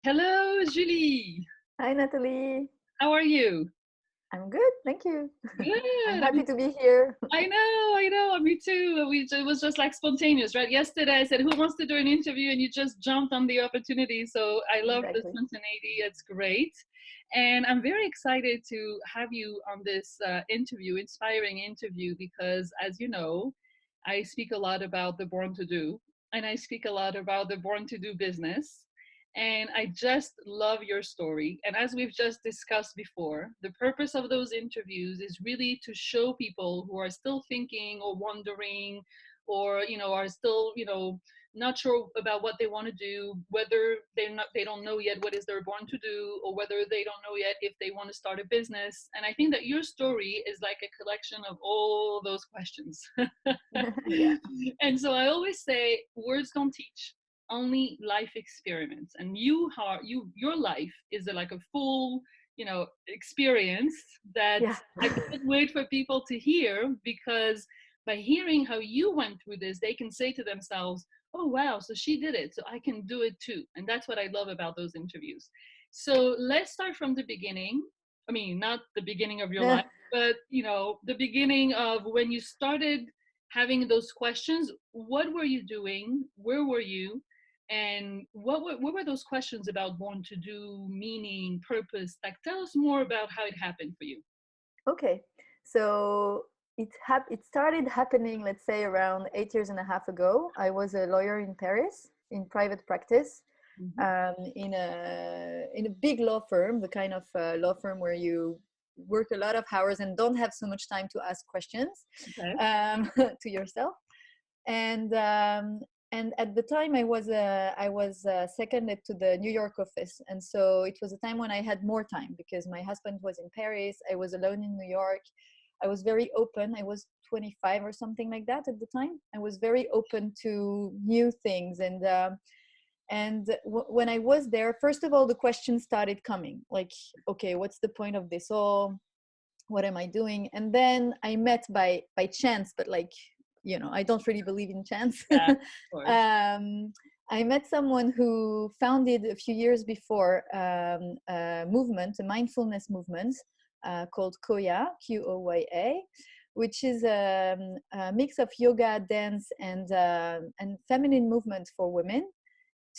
Hello, Julie. Hi, Natalie. How are you? I'm good, thank you. I'm Good. happy to be here. I know. Me too. It was just like spontaneous, right? Yesterday, I said, "Who wants to do an interview?" And you just jumped on the opportunity. So I love the Exactly. spontaneity. It's great, and I'm very excited to have you on this interview, inspiring interview, because as you know, I speak a lot about the Born to Do, and I speak a lot about the Born to Do business. And I just love your story. And as we've just discussed before, the purpose of those interviews is really to show people who are still thinking or wondering or, are still, not sure about what they want to do, whether they don't know yet what is they're born to do, or whether they don't know yet if they want to start a business. And I think that your story is like a collection of all those questions. Yeah. And so I always say words don't teach, only life experiments. And your life is like a full experience that Yeah. I can't wait for people to hear, because by hearing how you went through this, they can say to themselves, oh wow, so she did it, so I can do it too. And that's what I love about those interviews. So let's start from the beginning. I mean, not the beginning of your life, but the beginning of when you started having those questions. What were you doing? Where were you? And what were those questions about born to do, meaning, purpose? Like, tell us more about how it happened for you. Okay. So it started happening, let's say, around 8 years and a half ago. I was a lawyer in Paris in private practice, Mm-hmm. in a big law firm, the kind of law firm where you work a lot of hours and don't have so much time to ask questions Okay. to yourself. And at the time I was seconded to the New York office, and so it was a time when I had more time because my husband was in Paris. I was alone in New York. I was very open. I was 25 or something like that at the time. I was very open to new things, when I was there, first of all, the questions started coming, like, okay, what's the point of this all? What am I doing? And then I met by chance, but like, I don't really believe in chance. Yeah, of course. I met someone who founded a few years before a movement, a mindfulness movement called Koya, Qoya, which is a mix of yoga, dance, and feminine movement for women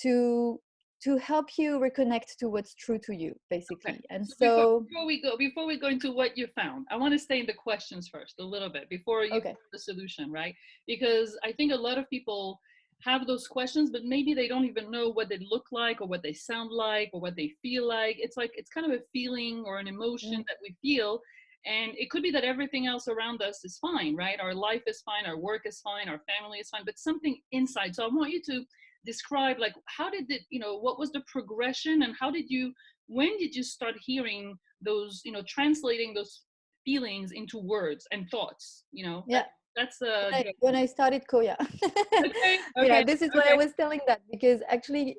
to to help you reconnect to what's true to you, Okay. basically. And So before so, before we go into what you found, I want to stay in the questions first a little bit before you okay. find the solution, right? Because I think a lot of people have those questions, but maybe they don't even know what they look like or what they sound like or what they feel like. It's kind of a feeling or an emotion Mm. that we feel. And it could be that everything else around us is fine, right? Our life is fine, our work is fine, our family is fine, but something inside. So I want you to describe, like, how did it, what was the progression, and how did you, when did you start hearing those, translating those feelings into words and thoughts, Yeah. that's when I good. when I started Koya. Okay, Yeah, okay, this is why I okay. was telling that, because actually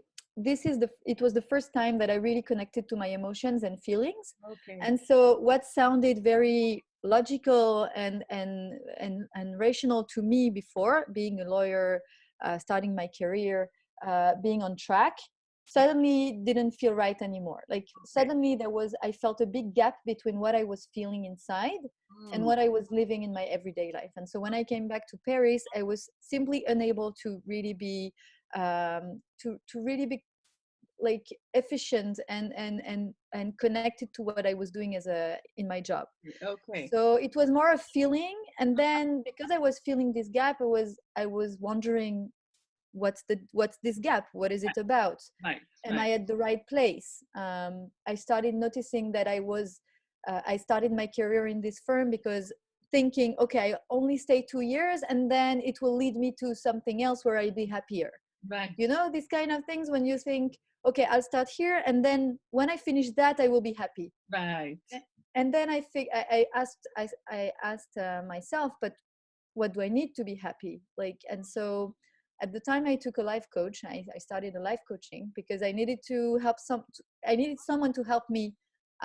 it was the first time that I really connected to my emotions and feelings. Okay. And so what sounded very logical and rational to me before, being a lawyer, starting my career, being on track, suddenly didn't feel right anymore. Like, Okay. suddenly I felt a big gap between what I was feeling inside and Mm, what I was living in my everyday life. And so when I came back to Paris, I was simply unable to really be to really be like efficient and connected to what I was doing as a in my job. okay. So it was more a feeling, and then because I was feeling this gap, I was wondering, what's this gap? What is it about? Right, Am right. I at the right place? I started noticing that I started my career in this firm because thinking, okay, I only stay 2 years and then it will lead me to something else where I'll be happier. Right, These kind of things when you think, okay, I'll start here and then when I finish that, I will be happy. right. And then I think I asked myself, but what do I need to be happy? Like, and so at the time I took a life coach. I started a life coaching because I needed someone to help me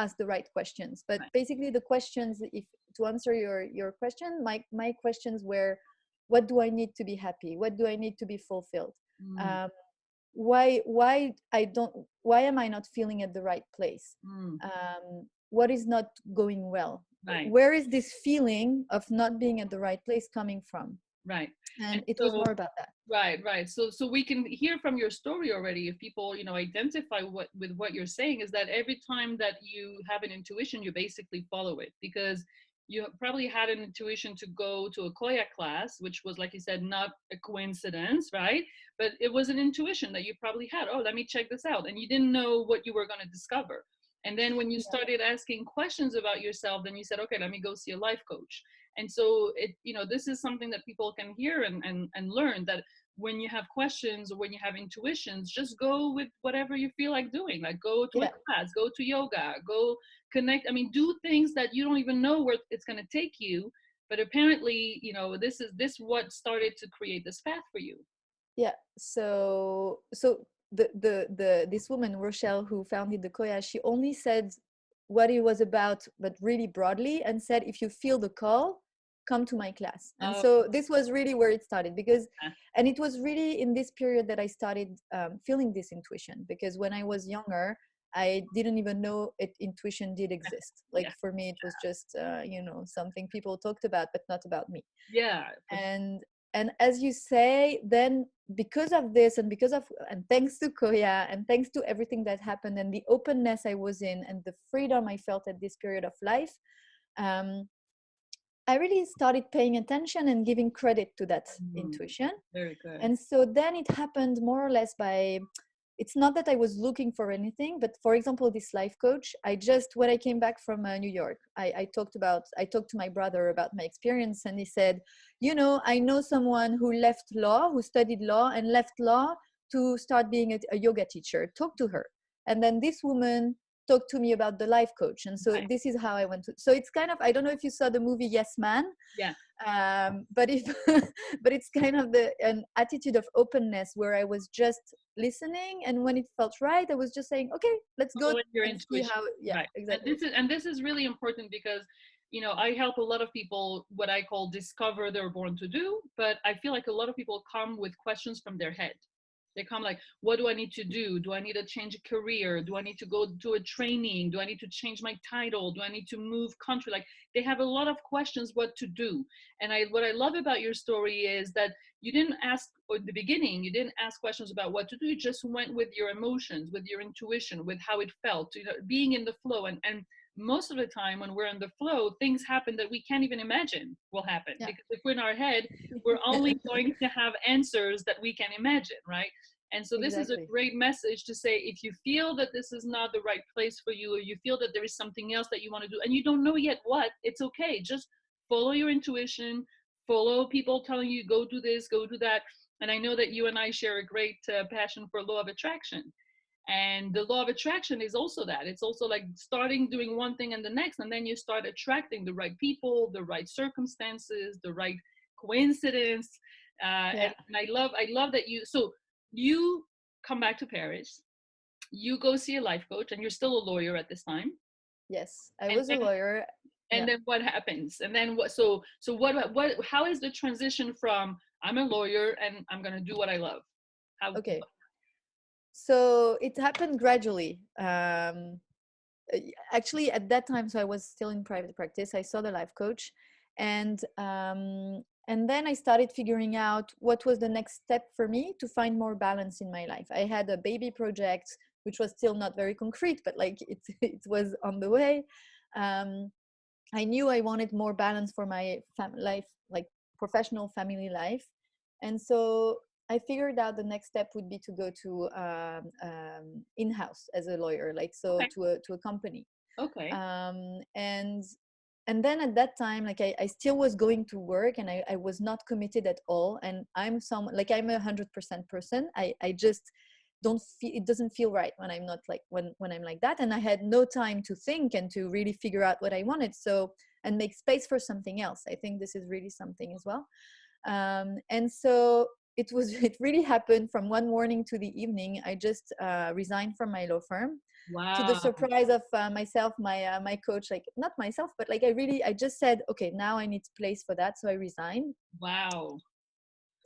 ask the right questions. But Right. basically the questions, if to answer your question, my questions were, what do I need to be happy? What do I need to be fulfilled? Mm, Um, why am I not feeling at the right place? Mm, What is not going well? right, Where is this feeling of not being at the right place coming from? right. And And it was so, more about that. right, right. So we can hear from your story already. If people, identify what with what you're saying, is that every time that you have an intuition, you basically follow it, because you probably had an intuition to go to a Koya class, which was, like you said, not a coincidence, right? But it was an intuition that you probably had. Oh, let me check this out, and you didn't know what you were going to discover. And then when you Yeah, started asking questions about yourself, then you said, okay, let me go see a life coach. And so this is something that people can hear and learn, that when you have questions or when you have intuitions, just go with whatever you feel like doing. Like, go to a yeah, class, go to yoga, go connect. I mean, do things that you don't even know where it's going to take you. But apparently, this what started to create this path for you. yeah. So the this woman Rochelle, who founded the Koya, she only said what it was about, but really broadly, and said, if you feel the call, come to my class. And Oh, so this was really where it started, because, yeah. and it was really in this period that I started feeling this intuition, because when I was younger, I didn't even know intuition did exist. Like Yeah. for me, it was just something people talked about, but not about me. Yeah. And as you say, then because of this, and thanks to Koya, and thanks to everything that happened, and the openness I was in, and the freedom I felt at this period of life, um, I really started paying attention and giving credit to that Mm, intuition. very good. And so then it happened more or less by, it's not that I was looking for anything, but for example, this life coach, I just, when I came back from New York, I talked to my brother about my experience, and he said, I know someone who left law, who studied law and left law to start being a yoga teacher. Talk to her. And then this woman talked to me about the life coach. And so Right. this is how I went to, so it's kind of, I don't know if you saw the movie Yes Man, Yeah. but if but it's kind of an attitude of openness, where I was just listening, and when it felt right, I was just saying, okay, let's go Following your and see intuition. how. Yeah, Right. and exactly. this is and this is really important, because I help a lot of people, what I call discover they're born to do. But I feel like a lot of people come with questions from their head. They come like, what do I need to do? Do I need to change a career? Do I need to go do a training? Do I need to change my title? Do I need to move country? Like, they have a lot of questions what to do. And what I love about your story is that you didn't ask, or in the beginning, you didn't ask questions about what to do. You just went with your emotions, with your intuition, with how it felt, being in the flow. And most of the time when we're in the flow, things happen that we can't even imagine will happen, Yeah. because if we're in our head, we're only going to have answers that we can imagine, right? And so this is a Exactly. great message to say, if you feel that this is not the right place for you, or you feel that there is something else that you want to do and you don't know yet what, it's okay. Just follow your intuition, follow people telling you, go do this, go do that. And I know that you and I share a great passion for law of attraction. And the law of attraction is also that. It's also like starting doing one thing and the next, and then you start attracting the right people, the right circumstances, the right coincidence. Yeah. And I love that you come back to Paris, you go see a life coach, and you're still a lawyer at this time. Yes, I And was a then lawyer. and Yeah. then what happens? And then what? So what? How is the transition from I'm a lawyer and I'm gonna do what I love? How? Okay. So it happened gradually. Actually, at that time, so I was still in private practice. I saw the life coach, and then I started figuring out what was the next step for me to find more balance in my life. I had a baby project, which was still not very concrete, but like it was on the way. um, I knew I wanted more balance for my life, like professional family life. And so I figured out the next step would be to go to in-house as a lawyer, like so Okay. to a company. Okay. Um, and and then at that time, like I still was going to work, and I was not committed at all. And I'm 100% person. I just don't feel, it doesn't feel right when I'm not like, when I'm like that. And I had no time to think and to really figure out what I wanted, so, and make space for something else. I think this is really something as well. And so it really happened from one morning to the evening. I just resigned from my law firm, to the Wow. surprise of myself, my coach, like not myself, but like I just said, okay, now I need place for that. So I resigned. Wow.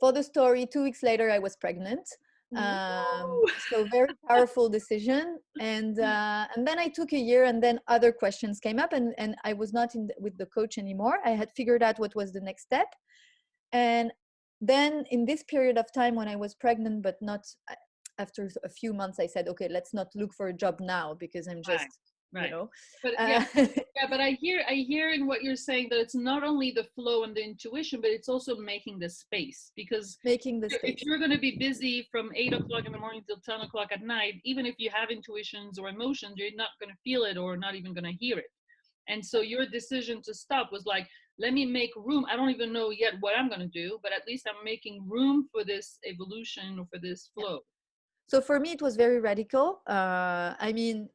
For the story, 2 weeks later, I was pregnant. Woo! So very powerful decision. And then I took a year, and then other questions came up, and I was not with the coach anymore. I had figured out what was the next step. And then in this period of time when I was pregnant, but not after a few months, I said, okay, let's not look for a job now because I'm Right, just, you right. know, But yeah, uh, yeah, but I hear in what you're saying that it's not only the flow and the intuition, but it's also making the space. Because making the if space. you're going to be busy from 8 o'clock in the morning till 10 o'clock at night, even if you have intuitions or emotions, you're not going to feel it or not even going to hear it. And so your decision to stop was like, let me make room. I don't even know yet what I'm going to do, but at least I'm making room for this evolution or for this Yeah. flow. So for me, it was very radical. I mean,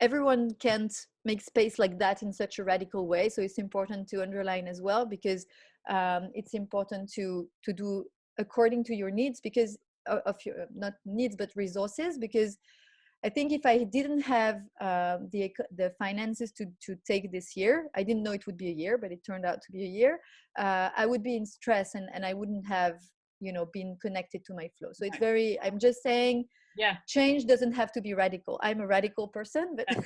everyone can't make space like that in such a radical way. So it's important to underline as well, because it's important to do according to your needs, because of your not needs but resources. Because I think if I didn't have the finances to take this year, I didn't know it would be a year, but it turned out to be a year. I would be in stress, and I wouldn't have been connected to my flow. So it's Right. very. I'm just saying, Yeah. change doesn't have to be radical. I'm a radical person, but Yeah.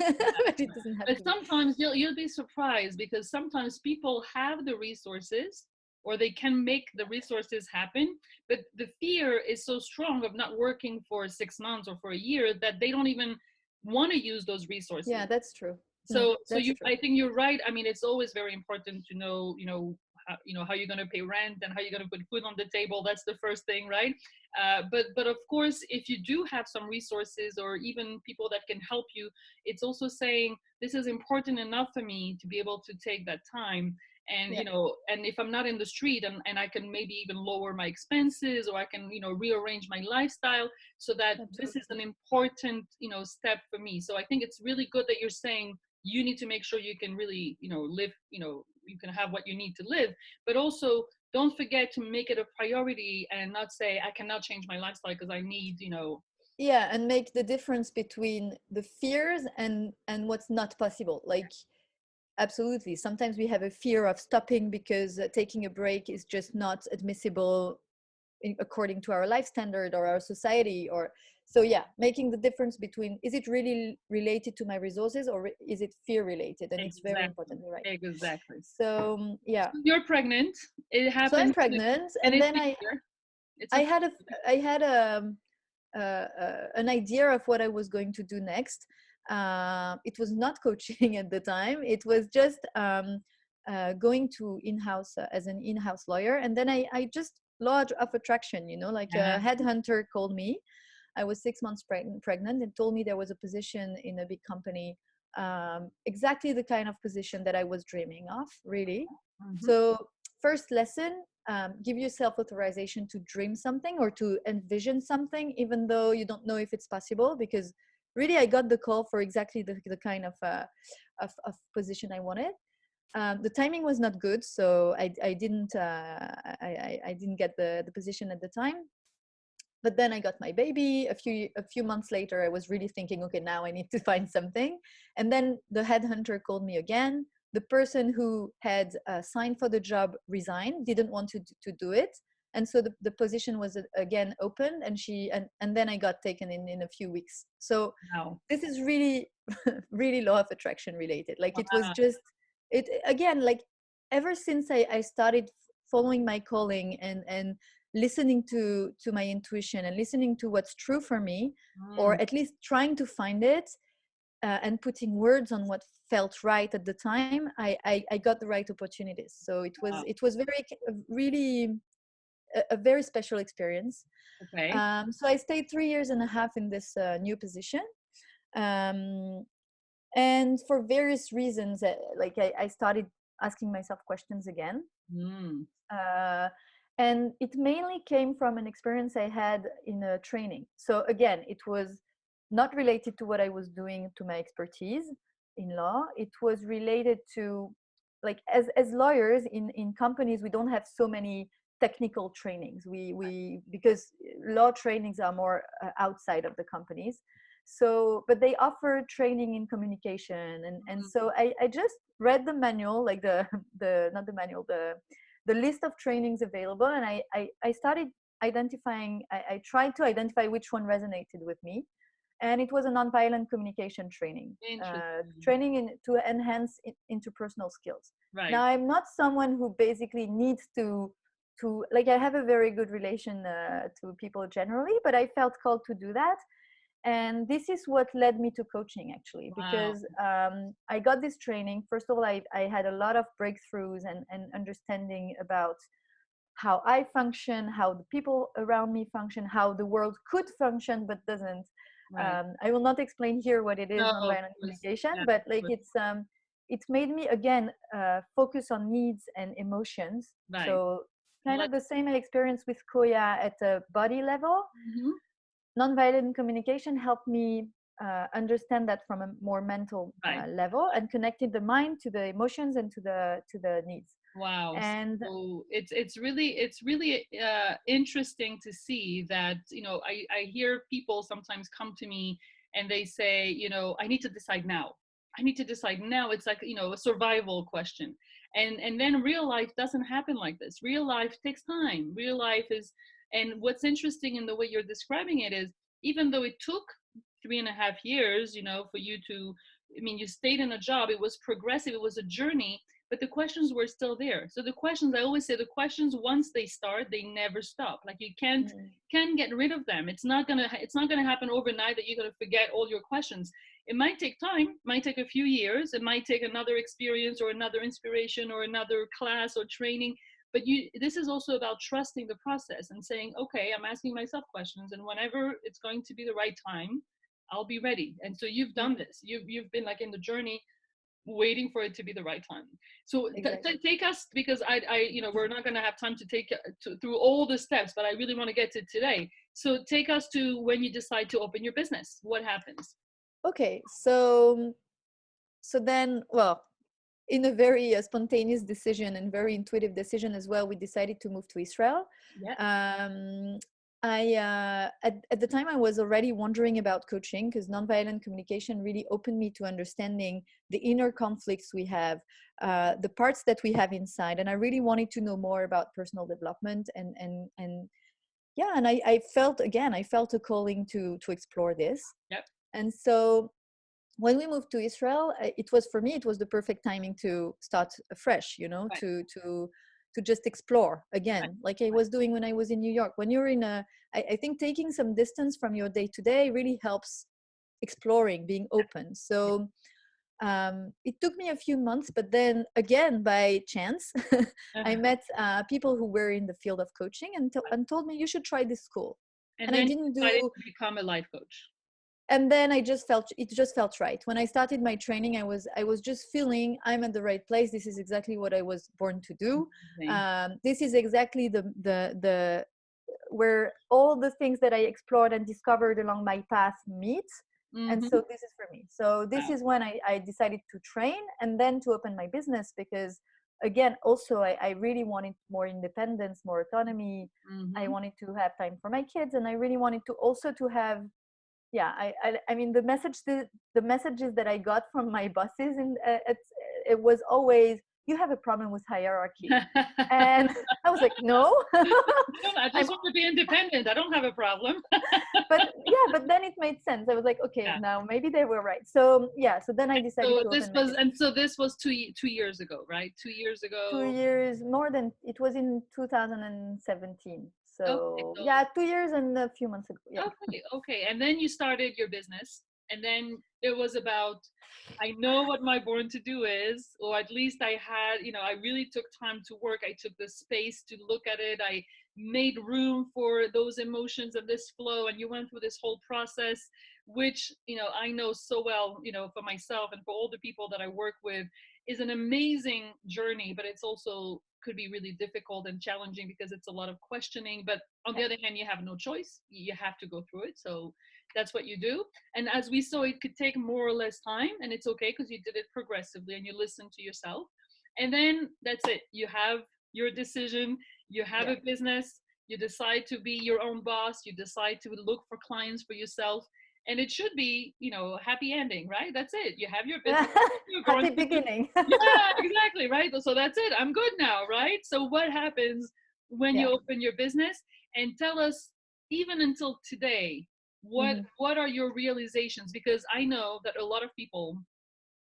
but it doesn't have But to be. sometimes you'll be surprised because sometimes people have the resources or they can make the resources happen, but the fear is so strong of not working for 6 months or for a year that they don't even want to use those resources. Yeah, that's true. So That's you, true. I think you're right. I mean, it's always very important to know, how you're going to pay rent and how you're going to put food on the table. That's the first thing, right? But of course, if you do have some resources or even people that can help you, it's also saying this is important enough for me to be able to take that time. And Yeah, and if I'm not in the street, and I can maybe even lower my expenses, or I can rearrange my lifestyle so that this is absolutely. an important step for me. So I think it's really good that you're saying you need to make sure you can really live, you can have what you need to live, but also don't forget to make it a priority and not say I cannot change my lifestyle because I need Yeah, and make the difference between the fears and what's not possible. Like, absolutely. Sometimes we have a fear of stopping because taking a break is just not admissible according to our life standard or our society. Or so, yeah, making the difference between, is it really related to my resources, or is it fear related? And it's very exactly, important, right? exactly. So yeah. So you're pregnant, it So I'm happens, pregnant, and and it's then a year, it's I a had a I had an idea of what I was going to do next. It was not coaching at the time. It was just going to in-house as an in-house lawyer. And then I just law of attraction, like a yeah. headhunter called me. I was 6 months pregnant and told me there was a position in a big company, exactly the kind of position that I was dreaming of, really. Mhm. So first lesson, give yourself authorization to dream something or to envision something, even though you don't know if it's possible, because really I got the call for exactly the kind of position I wanted. The timing was not good, so I didn't I didn't get the position at the time. But then I got my baby. A few months later, I was really thinking, okay, now I need to find something. And then the headhunter called me again. The person who had signed for the job resigned, didn't want to do it, and so the position was again open. And then I got taken in a few weeks. So Wow. this is really really law of attraction related. Like, it was Wow. just it again, like, ever since I started following my calling and listening to my intuition and listening to what's true for me, Mm, or at least trying to find it, and putting words on what felt right at the time, I got the right opportunities. So it was wow. it was very really a very special experience. Okay. So I stayed 3 years and a half in this new position. um, and for various reasons, like I started asking myself questions again. Mm, uh, and it mainly came from an experience I had in a training. So again, it was not related to what I was doing, to my expertise in law. It was related to, like, as lawyers in companies, we don't have so many technical trainings. We because law trainings are more outside of the companies. So but they offer training in communication, and mm, so I just read the manual, like the not the manual, the list of trainings available, and I started identifying, I tried to identify which one resonated with me. And it was a nonviolent communication training, Interesting. training to enhance interpersonal skills. Right. Now, I'm not someone who basically needs to like, I have a very good relation to people generally, but I felt called to do that. And this is what led me to coaching, actually, Wow. because I got this training. First of all, I had a lot of breakthroughs and understanding about how I function, how the people around me function, how the world could function but doesn't. Right. I will not explain here what it is, No, of nonviolent course. communication, Yeah. but like it's made me again focus on needs and emotions. Right. So kind Like, of the same I experienced with Koya at a body level. mhm. Nonviolent communication helped me understand that from a more mental Right. level, and connected the mind to the emotions and to the needs. Wow. And So it's really interesting to see that, I hear people sometimes come to me and they say, I need to decide now. I need to decide now. It's like, a survival question. And then real life doesn't happen like this. Real life takes time. Real life is, and what's interesting in the way you're describing it is, even though it took 3.5 years, for you to, I mean, you stayed in a job, it was progressive, it was a journey, but the questions were still there. So the questions, I always say, the questions, once they start, they never stop. Like, you mm, can't get rid of them. It's not gonna happen overnight that you're gonna forget all your questions. It might take time, it might take a few years, it might take another experience or another inspiration or another class or training. But this is also about trusting the process and saying, okay, I'm asking myself questions, and whenever it's going to be the right time, I'll be ready. And so you've done mm, this. You've been like in the journey, waiting for it to be the right time. So exactly. take us, because we're not going to have time to take through all the steps, but I really want to get to today. So take us to when you decide to open your business. What happens? Okay, so then, well, in a very spontaneous decision and very intuitive decision as well, we decided to move to Israel. Yeah. Um, at the time I was already wondering about coaching, because nonviolent communication really opened me to understanding the inner conflicts we have, the parts that we have inside, and I really wanted to know more about personal development and yeah, and I felt a calling to explore this. Yep. And so when we moved to Israel, it was, for me, it was the perfect timing to start afresh, Right. to just explore Right. again, like I was doing when I was in New York. When you're I think taking some distance from your day to day really helps exploring, being open. Yeah. So it took me a few months, but then again, by chance, I Uh, met people who were in the field of coaching and told me, you should try this school. and And I then you didn't decided do to become a life coach. and then I just felt it just felt right. When I started my training, I was just feeling I'm at the right place. This is exactly what I was born to do. Amazing. This is exactly the where all the things that I explored and discovered along my path meet. And Mm-hmm. so this is for me. So this Wow. is when I decided to train and then to open my business, because again, also I really wanted more independence, more autonomy. I Mm-hmm. wanted to have time for my kids, and I really wanted to also to have, yeah, I mean, the messages that I got from my bosses, and it was always, you have a problem with hierarchy. And I was like, no. I I'm just want to be independent. I don't have a problem. But yeah, but then it made sense. I was like, okay, Yeah. now maybe they were right. So yeah, so then I decided So to this open my was, business. and so this was 2 years ago, right? 2 years Two ago. years more than It was in 2017. Okay. So So yeah, 2 years and a few months ago. Yeah. okay, okay. And then you started your business, and then it was about, I know what my born to do is, or at least I had, I really took time to work. I took the space to look at it. I made room for those emotions and this flow, and you went through this whole process, which, I know so well, for myself and for all the people that I work with, is an amazing journey, but it's also could be really difficult and challenging because it's a lot of questioning. But on the Yeah. other hand, you have no choice. You have to go through it. So that's what you do. And as we saw, it could take more or less time, and it's okay because you did it progressively and you listen to yourself. And then that's it. You have your decision, you have Yeah. a business, you decide to be your own boss, you decide to look for clients for yourself. And it should be, a happy ending, right? That's it. You have your business. You're going Happy to do, beginning. yeah, exactly, right? So that's it. I'm good now, right? So what happens when you Yeah. open your business? and tell us, even until today, Hmm. what are your realizations? Because I know that a lot of people,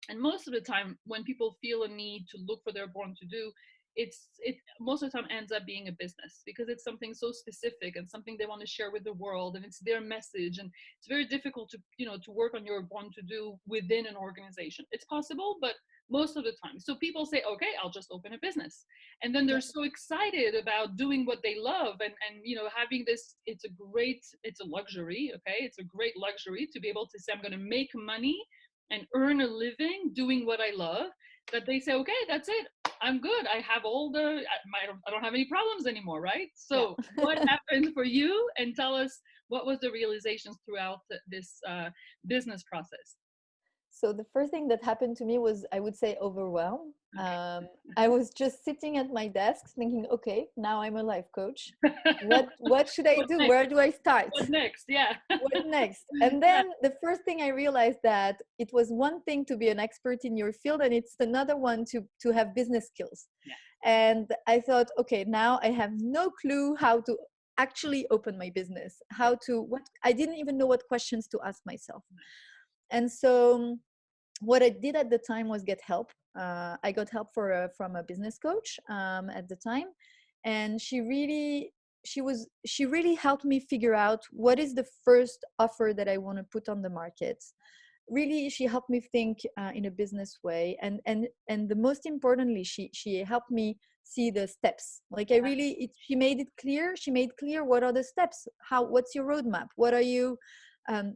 and most of the time when people feel a need to look for their born to do, it most of the time ends up being a business, because it's something so specific and something they want to share with the world, and it's their message, and it's very difficult to, to work on your born to do within an organization. It's possible, but most of the time, so people say, okay, I'll just open a business, and then they're Yeah. so excited about doing what they love, and having this, it's a luxury. Okay, it's a great luxury to be able to say, I'm going to make money and earn a living doing what I love, that they say, okay, that's it. I'm good. I have I don't have any problems anymore, right? Yeah. So what happened for you? And tell us, what was the realizations throughout this business process? So the first thing that happened to me was, I would say, overwhelm. Okay. I was just sitting at my desk thinking, okay, now I'm a life coach. What should I What do? next? Where do I start? What next? Yeah. What next? And Yeah. then the first thing I realized, that it was one thing to be an expert in your field, and it's another one to have business skills. Yeah. And I thought, okay, now I have no clue how to actually open my business, how to, what, I didn't even know what questions to ask myself. And so what I did at the time was get help. I got help from a business coach at the time, and she really helped me figure out what is the first offer that I want to put on the market. Really, she helped me think in a business way, and the most importantly, she helped me see the steps. Like, she made it clear. She made clear what are the steps. What's your roadmap? What are you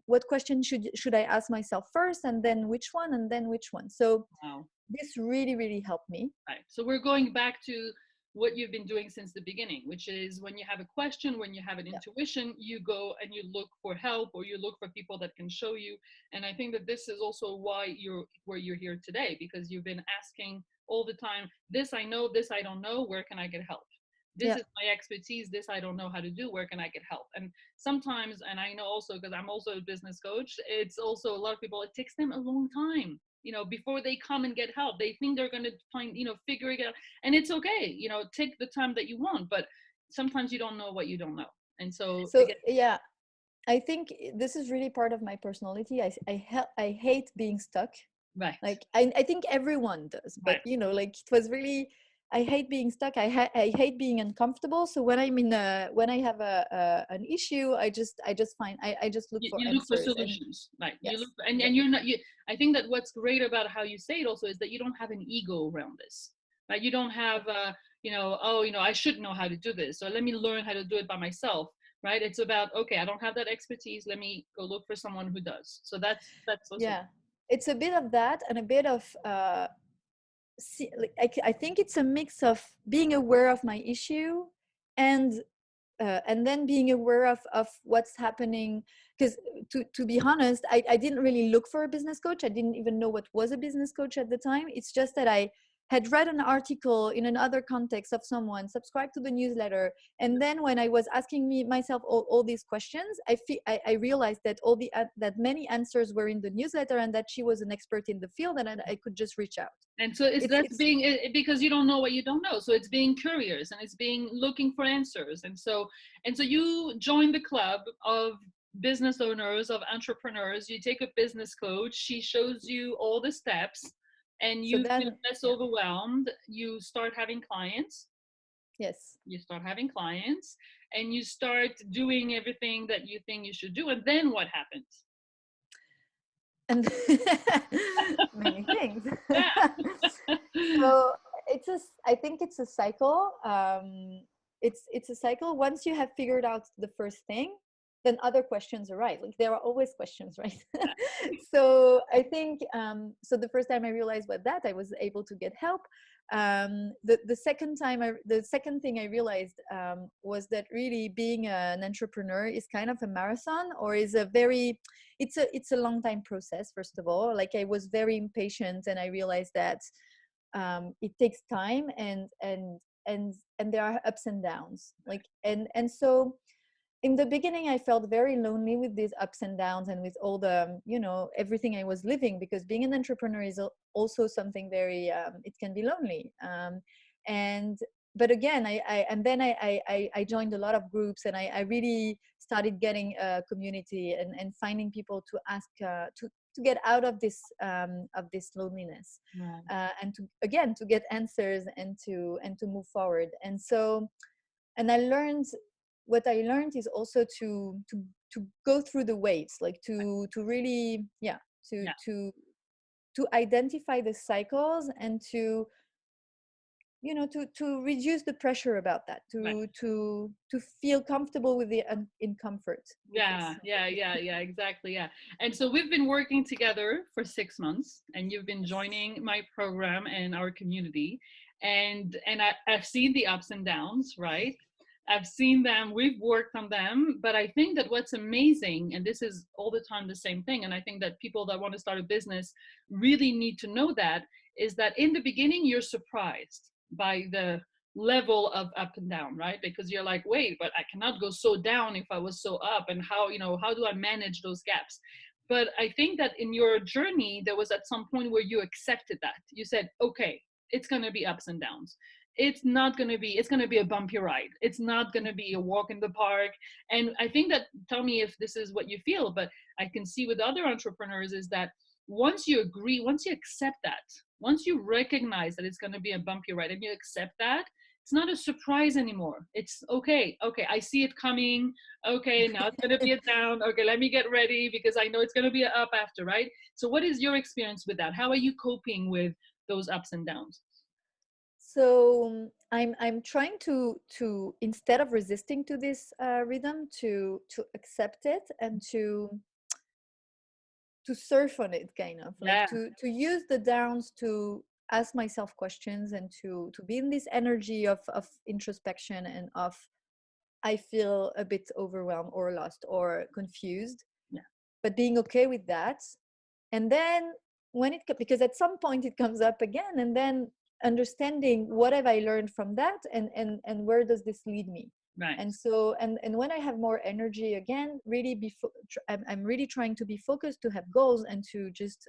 what question should I ask myself first, and then which one, and then which one. So Wow. this really helped me. Right. So we're going back to what you've been doing since the beginning, which is when you have a question, when you have an Yeah. intuition, you go and you look for help, or you look for people that can show you. And I think that this is also why you're where you're here today, because you've been asking all the time, this I know, this I don't know, where can I get help? This Yeah. is my expertise, this I don't know how to do, where can I get help? And sometimes, and I know also because I'm also a business coach, it's also a lot of people, it takes them a long time, before they come and get help. They think they're going to find, figure it out. And it's okay, take the time that you want, but sometimes you don't know what you don't know. And so So again, yeah, I think this is really part of my personality. I hate being stuck. right, Like, I think everyone does, but right. like, it was really, I hate being stuck. I hate being uncomfortable. So when when I have an issue, I just look for You look for answers. And solutions, right? You look yes, for, and you're not you. I think that what's great about how you say it also is that you don't have an ego around this, right? You don't have oh, I should know how to do this, so let me learn how to do it by myself, right? It's about, okay, I don't have that expertise, let me go look for someone who does. So that's also yeah, it's a bit of that, and a bit of like, I think it's a mix of being aware of my issue, and then being aware of what's happening. Because to be honest, I didn't really look for a business coach. I didn't even know what was a business coach at the time. It's just that I had read an article in another context of someone, subscribed to the newsletter, and then when I was asking myself all these questions, I realized that that many answers were in the newsletter, and that she was an expert in the field, and I could just reach out. and so it's that's It's being because you don't know what you don't know, so it's being curious and it's being looking for answers. And so you join the club of business owners, of entrepreneurs. You take a business coach, she shows you all the steps, and so you feel then, less yeah, overwhelmed. You start having clients, yes. and you start doing everything that you think you should do. And then what happens? And many things. Yeah. So I think it's a cycle. It's a cycle. Once you have figured out the first thing, then other questions arise. Like, there are always questions, right? So I think, so the first time I realized what that, I was able to get help. The second time, the second thing I realized was that really being an entrepreneur is kind of a marathon, or is a very, it's a long time process. First of all, like, I was very impatient, and I realized that it takes time, and there are ups and downs. Like, and so in the beginning, I felt very lonely with these ups and downs, and with all the everything I was living, because being an entrepreneur is also something very, it can be lonely. And but again, and then I joined a lot of groups, and I really started getting a community, and finding people to ask, to get out of this loneliness, Right. and to, again, to get answers, and to move forward. And so, and I learned, what I learned is also to go through the waves, like to really, yeah, to Yeah. to to identify the cycles, and to, to reduce the pressure about that, Right. to feel comfortable with the in comfort, if Yeah, it's yeah, yeah, yeah, exactly. Yeah. And so we've been working together for 6 months, and you've been yes. joining my program and our community. And I've seen the ups and downs, right? I've seen them, we've worked on them. But I think that what's amazing, and this is all the time the same thing, and I think that people that want to start a business really need to know that, is that in the beginning, you're surprised by the level of up and down, right? Because you're like, wait, but I cannot go so down if I was so up, and how, how do I manage those gaps? But I think that in your journey, there was at some point where you accepted that. You said, okay, it's going to be ups and downs. It's going to be a bumpy ride. It's not going to be a walk in the park. And I think that, tell me if this is what you feel, but I can see with other entrepreneurs is that once you agree, once you accept that, once you recognize that it's going to be a bumpy ride and you accept that, it's not a surprise anymore. It's okay. Okay, I see it coming. Okay, now it's going to be a down. Okay, let me get ready because I know it's going to be an up after, right? So, what is your experience with that? How are you coping with those ups and downs? So I'm trying to, instead of resisting to this rhythm, to accept it, and to surf on it, kind of like Yeah, to use the downs to ask myself questions, and to be in this energy of introspection, and of, I feel a bit overwhelmed or lost or confused, yeah, but being okay with that. And then, because at some point it comes up again, and then understanding, what have I learned from that, and where does this lead me. right. And so, and when I have more energy again, really I'm really trying to be focused, to have goals, and to just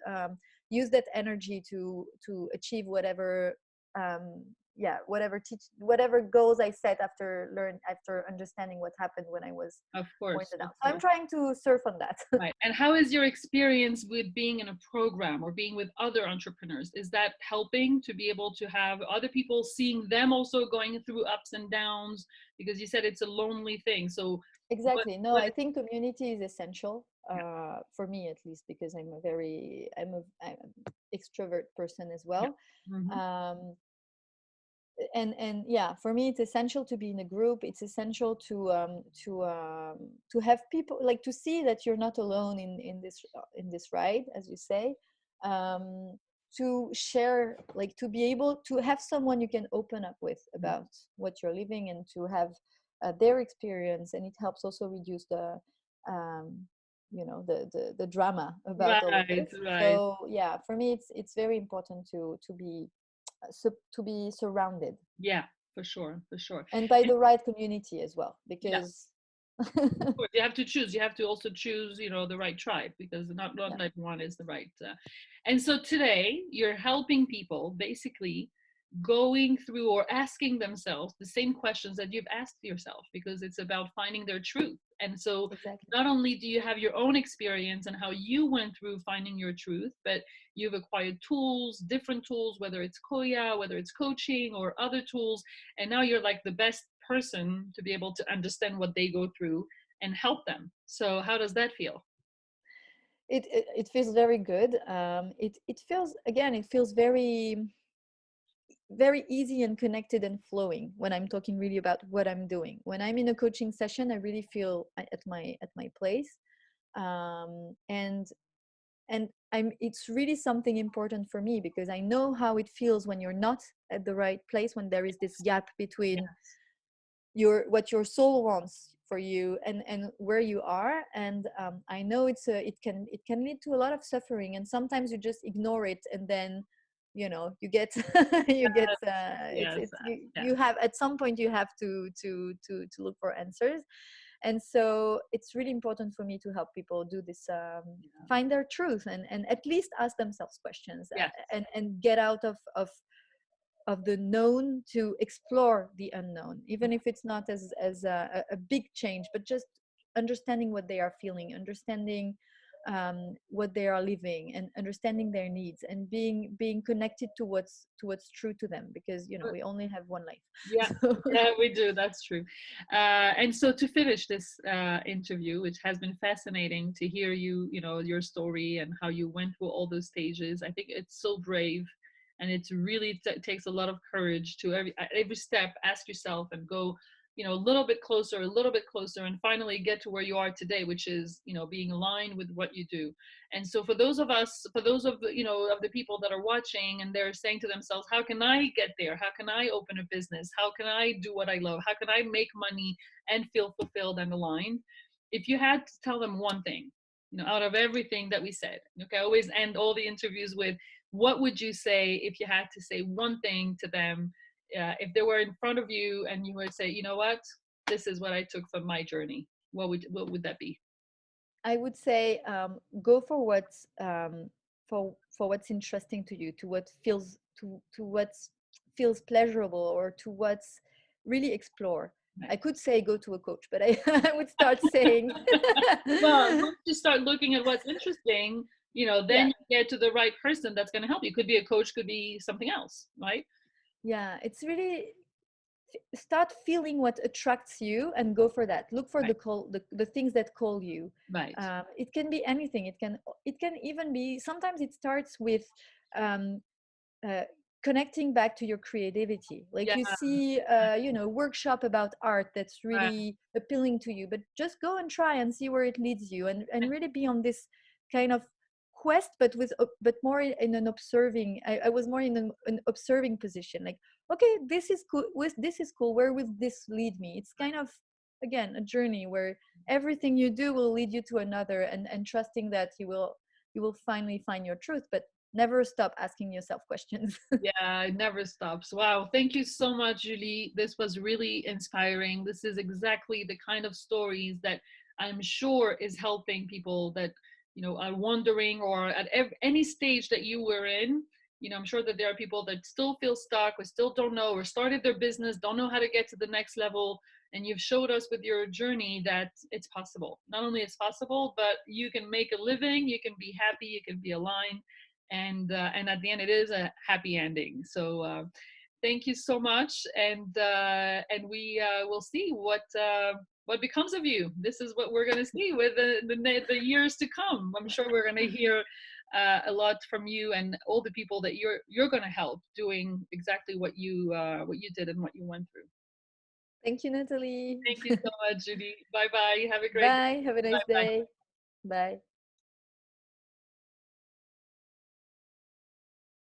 use that energy to achieve whatever, um, yeah, whatever goals I set, after understanding what happened when I was Of course, pointed of out. So I'm course. trying to surf on that. Right. And how is your experience with being in a program or being with other entrepreneurs? Is that helping to be able to have other people seeing them also going through ups and downs? Because you said it's a lonely thing. So Exactly. No, what I is, think community is essential, yeah, for me at least, because I'm an extrovert person as yeah. well. Hmm. Um, and yeah, for me it's essential to be in a group. It's essential to have people, like, to see that you're not alone in this ride, as you say. Um, to share, like, to be able to have someone you can open up with about what you're living, and to have their experience, and it helps also reduce um, the drama about all of Right, this. right. So yeah, for me it's very important to be surrounded, Yeah, for sure, for sure. and by And the right community as well, yeah, because of course, you have to choose. You have to also choose, the right tribe, because not yeah, everyone is the right. And so today, you're helping people basically going through or asking themselves the same questions that you've asked yourself, because it's about finding their truth. And so, exactly. not only do you have your own experience and how you went through finding your truth, but you've acquired tools, different tools, whether it's Koya, whether it's coaching or other tools, and now you're like the best person to be able to understand what they go through and help them. So how does that feel? It feels very good. It feels, again, it feels very easy and connected and flowing when I'm talking really about what I'm doing. When I'm in a coaching session, I really feel at my place. And it's really something important for me, because I know how it feels when you're not at the right place, when there is this gap between Yes. what your soul wants for you, and where you are. And I know it can lead to a lot of suffering, and sometimes you just ignore it, and then you get you get Yes. it's Yes. you have, at some point, you have to look for answers. And so it's really important for me to help people do this, Yeah. find their truth, and at least ask themselves questions, Yes. and get out of of the known to explore the unknown, even if it's not as a big change, but just understanding what they are feeling, understanding what they are living, and understanding their needs, and being connected to what's true to them, because we only have one life. Yeah, So yeah, we do. That's true. And so to finish this interview, which has been fascinating to hear you, your story and how you went through all those stages, I think it's so brave, and it's really takes a lot of courage to every step ask yourself and go, a little bit closer, a little bit closer, and finally get to where you are today, which is, being aligned with what you do. And so for those of us, for those of of the people that are watching and they're saying to themselves, how can I get there? How can I open a business? How can I do what I love? How can I make money and feel fulfilled and aligned? If you had to tell them one thing, out of everything that we said, okay, I always end all the interviews with, what would you say if you had to say one thing to them, if they were in front of you and you would say, you know what, this is what I took from my journey, what would that be? I would say, go for what's interesting to you, to what feels to what feels pleasurable, or to what's really explore. I Right. could say go to a coach, but I I would start saying, Well, once you start looking at what's interesting, then yeah, you get to the right person that's going to help you. Could be a coach, could be something else, right? yeah, it's really start feeling what attracts you and go for that. Look for Right. the things that call you. Right. It can be anything. It can even be, sometimes it starts with um, uh, connecting back to your creativity, like Yeah. you see workshop about art that's Right. really appealing to you, but just go and try and see where it leads you, and really be on this kind of quest, but more in an observing. I was more in an observing position, like, okay, this is cool, this is cool, where will this lead me? It's kind of, again, a journey where everything you do will lead you to another, and trusting that you will finally find your truth, but never stop asking yourself questions. Yeah, it never stops. Wow. Thank you so much, Julie. This was really inspiring. This is exactly the kind of stories that I'm sure is helping people that, are wondering, or at any stage that you were in. I'm sure that there are people that still feel stuck, or still don't know, or started their business, don't know how to get to the next level. And you've showed us with your journey that it's possible. Not only it's possible, but you can make a living, you can be happy, you can be aligned, and at the end it is a happy ending. So thank you so much, and we will see what becomes of you. This is what we're going to see with the years to come. I'm sure we're going to hear a lot from you and all the people that you're going to help doing exactly what you did and what you went through. Thank you, Natalie. Thank you so much, Judy. Bye bye, have a great day. Bye. Have a Bye nice bye. day. Bye.